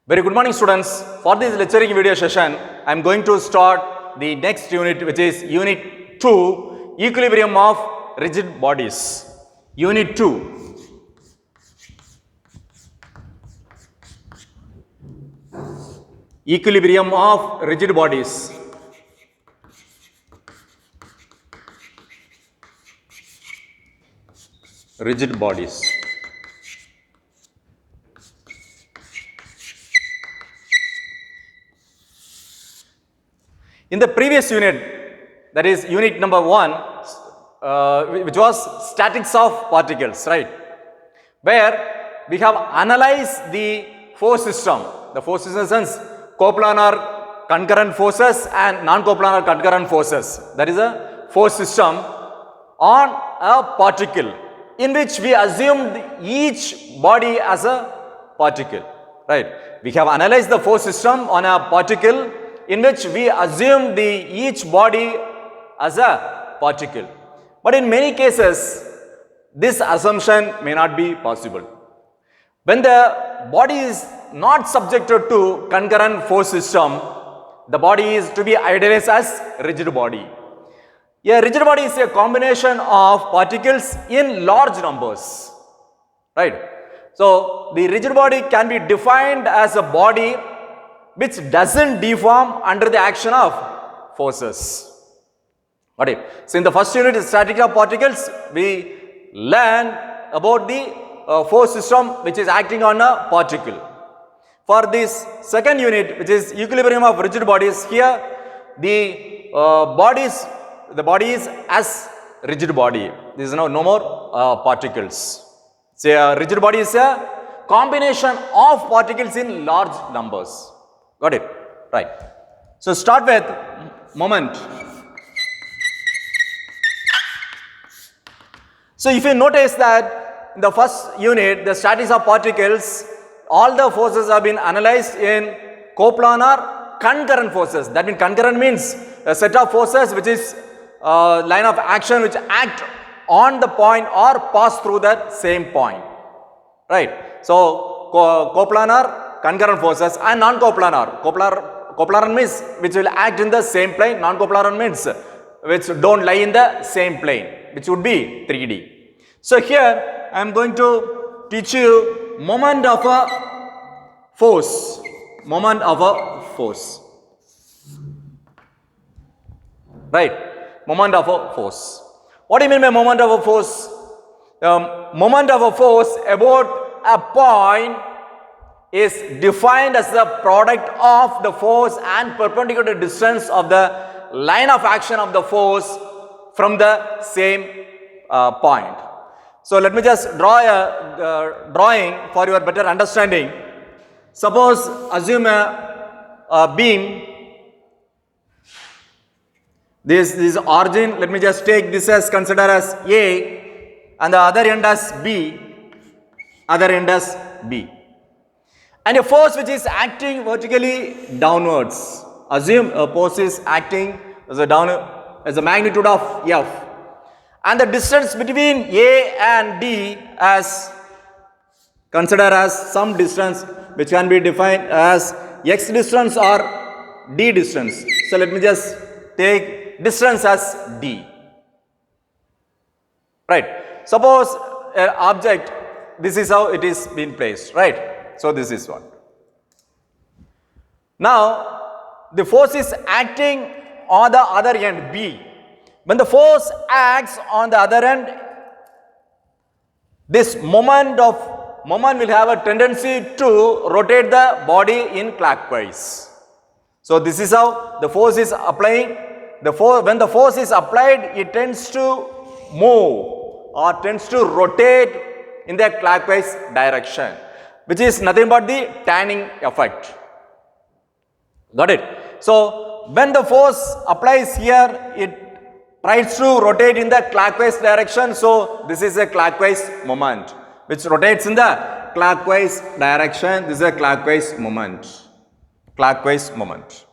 Very good morning, students. For this lecturing video session, I am going to start the next unit, which is Unit 2, Equilibrium of Rigid Bodies. Unit 2. Equilibrium of rigid bodies. Rigid bodies. In the previous unit, that is unit number 1, which was statics of particles, right? Where we have analyzed the force system. The force system in the sense coplanar concurrent forces and non-coplanar concurrent forces. That is a force system on a particle in which we assumed each body as a particle, right? We have analyzed the force system on a particle in which we assume each body as a particle. But in many cases, this assumption may not be possible. When the body is not subjected to concurrent force system, the body is to be idealized as rigid body. A rigid body is a combination of particles in large numbers, right? So, the rigid body can be defined as a body which doesn't deform under the action of forces. Okay. So, in the first unit, statics of particles, we learn about the force system which is acting on a particle. For this second unit, which is equilibrium of rigid bodies, here the body is as rigid body. There is no more particles. So, a rigid body is a combination of particles in large numbers. Got it? Right. So, start with moment. So, if you notice that in the first unit, the statics of particles, all the forces have been analyzed in coplanar concurrent forces. That means concurrent means a set of forces which is line of action which act on the point or pass through that same point, right? So, coplanar concurrent forces and non-coplanar. Coplanar means which will act in the same plane, non-coplanar means which don't lie in the same plane, which would be 3D. So, here I am going to teach you moment of a force. Moment of a force. Right? Moment of a force. What do you mean by moment of a force? Moment of a force about a point is defined as the product of the force and perpendicular distance of the line of action of the force from the same point. So, let me just draw a drawing for your better understanding. Suppose assume a beam. This is origin. Let me just take this as consider as A and the other end as B. Other end as B. And a force which is acting vertically downwards. Assume a force is acting as a magnitude of F. And the distance between A and D as consider as some distance which can be defined as X distance or D distance. So, let me just take distance as D. Right. Suppose an object, this is how it is being placed, right? So, this is one. Now, the force is acting on the other end B. When the force acts on the other end, this moment will have a tendency to rotate the body in clockwise. So, this is how the force is applying. When the force is applied, it tends to move or tends to rotate in the clockwise direction, which is nothing but the tanning effect. Got it? So, when the force applies here, it tries to rotate in the clockwise direction. So, this is a clockwise moment which rotates in the clockwise direction. This is a clockwise moment. Clockwise moment.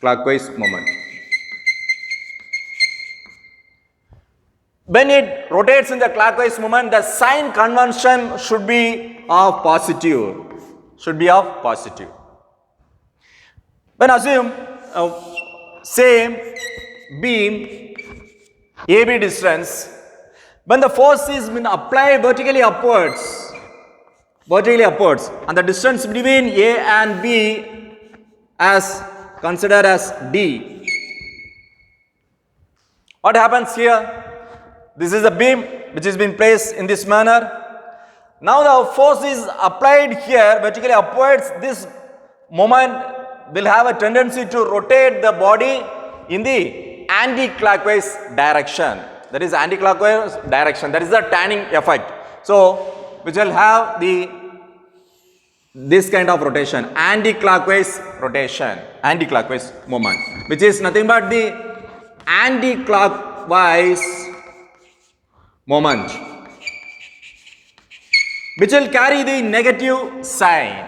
Clockwise moment. when it rotates in the clockwise movement, the sign convention should be of positive. Should be of positive. When assume same beam AB distance, when the force is been applied vertically upwards, and the distance between A and B as considered as D. What happens here? This is a beam which has been placed in this manner. Now the force is applied here vertically upwards. This moment will have a tendency to rotate the body in the anti-clockwise direction. That is anti-clockwise direction. That is the tanning effect. So, which will have this kind of rotation, anti-clockwise rotation, anti-clockwise movement, which is nothing but the anti-clockwise moment, which will carry the negative sign.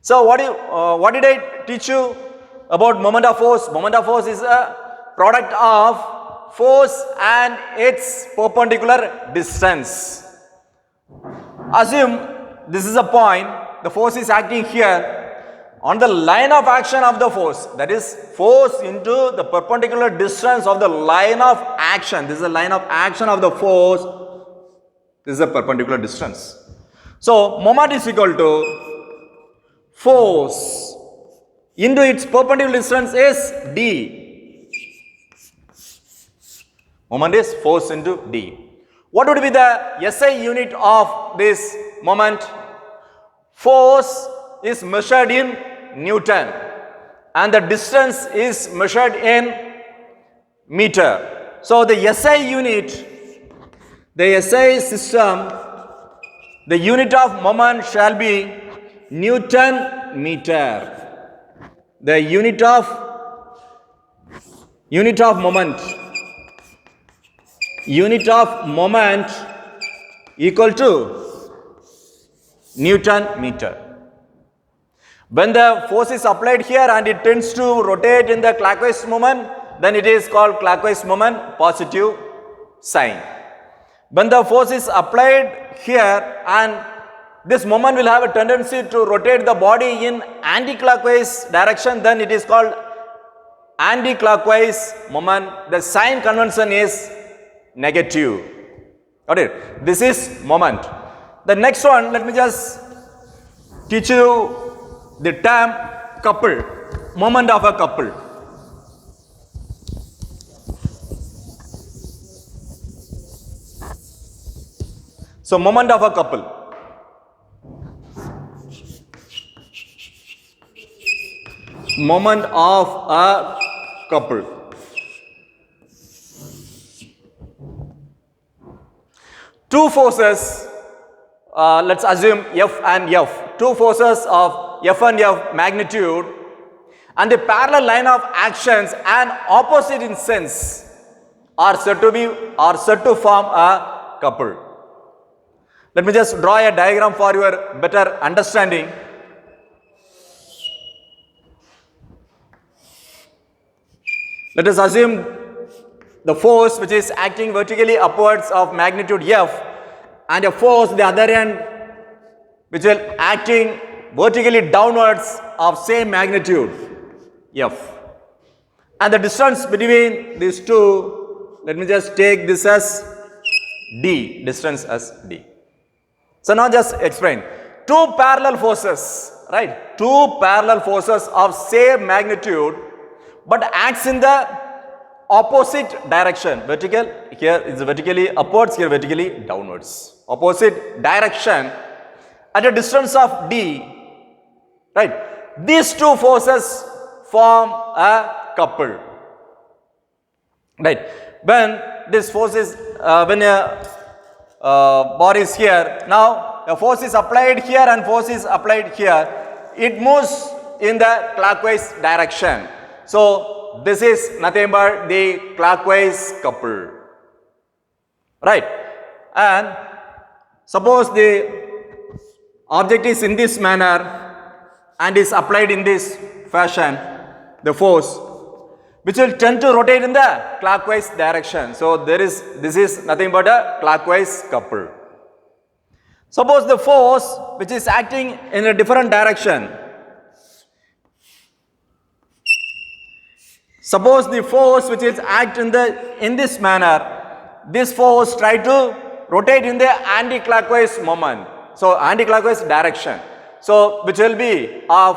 So what did I teach you about moment of force? Moment of force is a product of force and its perpendicular distance. Assume this is a point, the force is acting here on the line of action of the force, that is force into the perpendicular distance of the line of action. This is the line of action of the force, this is a perpendicular distance. So moment is equal to force into its perpendicular distance is D. Moment is force into D. What would be the SI unit of this moment? Force is measured in Newton and the distance is measured in meter. So the SI unit, the SI system, the unit of moment shall be Newton meter. The unit of moment equal to Newton meter. When the force is applied here and it tends to rotate in the clockwise movement, then it is called clockwise movement, positive sign. When the force is applied here and this moment will have a tendency to rotate the body in anti-clockwise direction, then it is called anti-clockwise moment. The sign convention is negative. Got it? This is moment. The next one, let me just teach you the term couple, moment of a couple. So moment of a couple. Moment of a couple. Two forces, let's assume F and F, two forces of F and F magnitude and the parallel line of actions and opposite in sense are said to form a couple. Let me just draw a diagram for your better understanding. Let us assume the force which is acting vertically upwards of magnitude F and a force the other end which will acting vertically downwards of same magnitude F. And the distance between these two, let me just take this as D, distance as D. So now just explain. Two parallel forces, right? Two parallel forces of same magnitude but acts in the opposite direction. Vertical, here is vertically upwards, here vertically downwards. Opposite direction at a distance of D, right? These two forces form a couple, right? When this force is, when a body is here, now a force is applied here and force is applied here, it moves in the clockwise direction. So this is nothing but the clockwise couple, right? And suppose the object is in this manner and is applied in this fashion, the force. which will tend to rotate in the clockwise direction. So this is nothing but a clockwise couple. Suppose the force which is acting in a different direction. Suppose the force which is act in this manner, this force try to rotate in the anti-clockwise moment. So anti-clockwise direction. So which will be of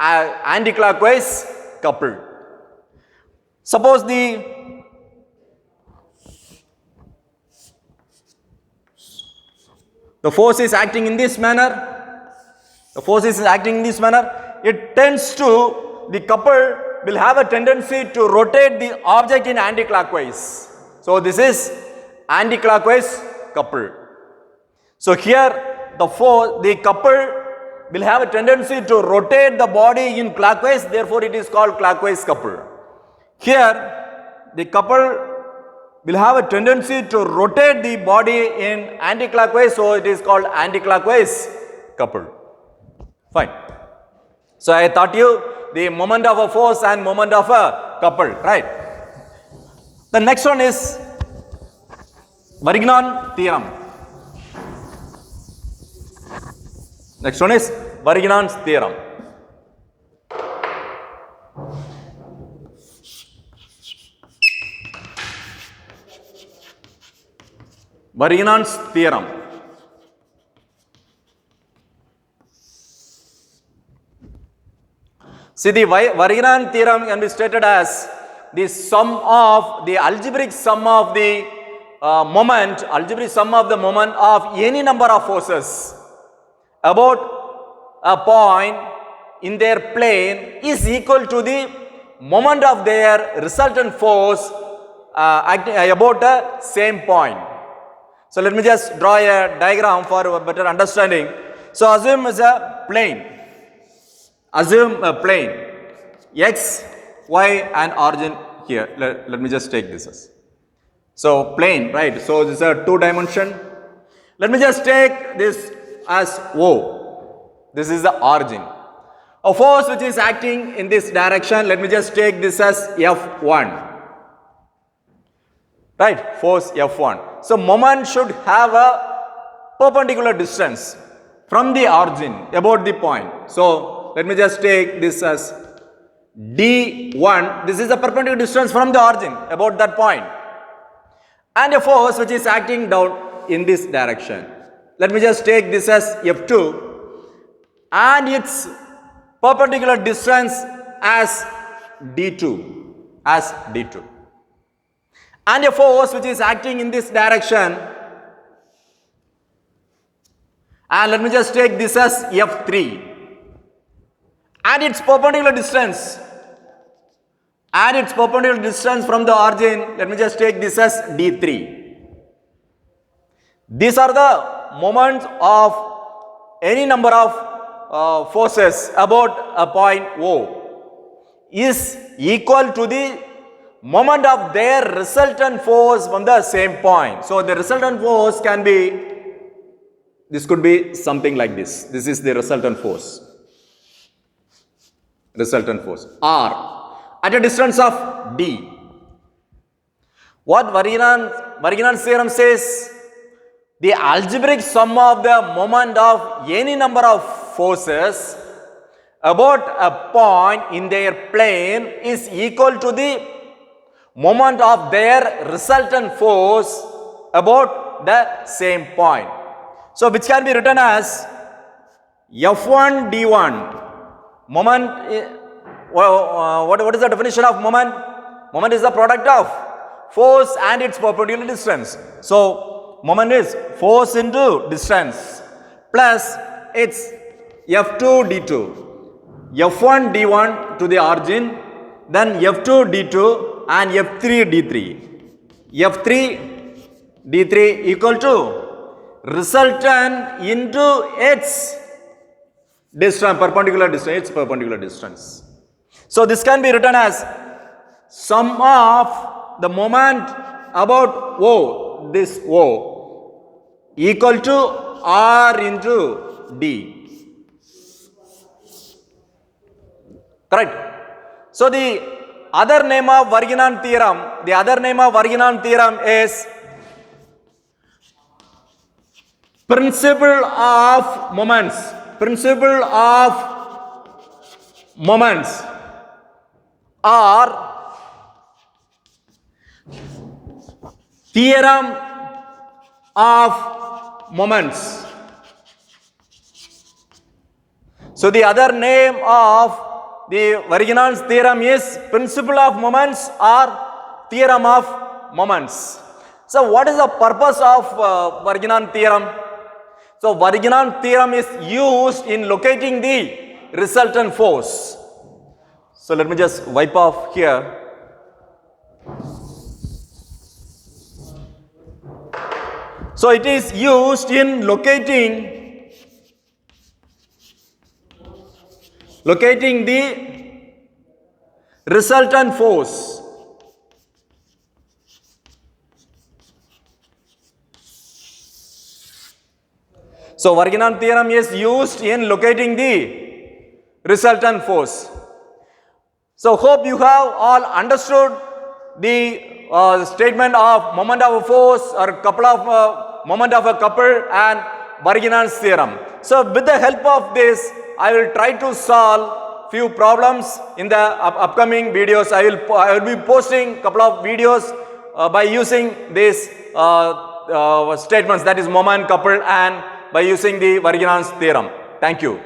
anti-clockwise coupled. Suppose the force is acting in this manner. The force is acting in this manner. It tends to, the couple will have a tendency to rotate the object in anti-clockwise. So this is anti-clockwise couple. So here the couple will have a tendency to rotate the body in clockwise, therefore it is called clockwise couple. Here the couple will have a tendency to rotate the body in anti-clockwise, so it is called anti-clockwise couple. Fine. So I taught you the moment of a force and moment of a couple, right? The next one is Varignon theorem. Next one is Varignon's theorem. Varignon's theorem. See, the Varignon theorem can be stated as the algebraic sum of the moment of any number of forces about a point in their plane is equal to the moment of their resultant force about the same point. So let me just draw a diagram for a better understanding. So assume is a plane. Assume a plane x, y and origin here. Let me just take this as. So plane, right? So this is a 2 dimension. Let me just take this as O. This is the origin. A force which is acting in this direction, let me just take this as F1. Right? Force F1. So moment should have a perpendicular distance from the origin about the point. So let me just take this as D1. This is the perpendicular distance from the origin about that point. And a force which is acting down in this direction. Let me just take this as F2 and its perpendicular distance as D2. And a force which is acting in this direction, and let me just take this as F3 and its perpendicular distance from the origin, let me just take this as D3. These are the moments of any number of forces about a point O is equal to the moment of their resultant force from the same point. So the resultant force can be, this could be something like this. This is the resultant force. R at a distance of D. What Varignon's theorem says? The algebraic sum of the moment of any number of forces about a point in their plane is equal to the moment of their resultant force about the same point. So which can be written as F1 D1. Moment, what is the definition of moment? Moment is the product of force and its perpendicular distance. So moment is force into distance plus its F2 D2. F1 D1 to the origin, then F2 D2 and F3 D3. F3 D3 equal to resultant into its distance, perpendicular distance. So this can be written as sum of the moment about O, this O, equal to R into D. Correct? So the other name of Varginand theorem, the other name of Varginand theorem is principle of moments. Principle of moments or theorem of moments. So the other name of the Varginand's theorem is principle of moments or theorem of moments. So what is the purpose of Varginand theorem? So Varginand theorem is used in locating the resultant force. So let me just wipe off here. So it is used in locating the resultant force. So Varginand theorem is used in locating the resultant force. So hope you have all understood the statement of moment of a force or couple of moment of a couple and Varginand's theorem. So with the help of this, I will try to solve few problems in the upcoming videos. I will be posting couple of videos by using these statements, that is moment, couple, and by using the Varginand's theorem. Thank you.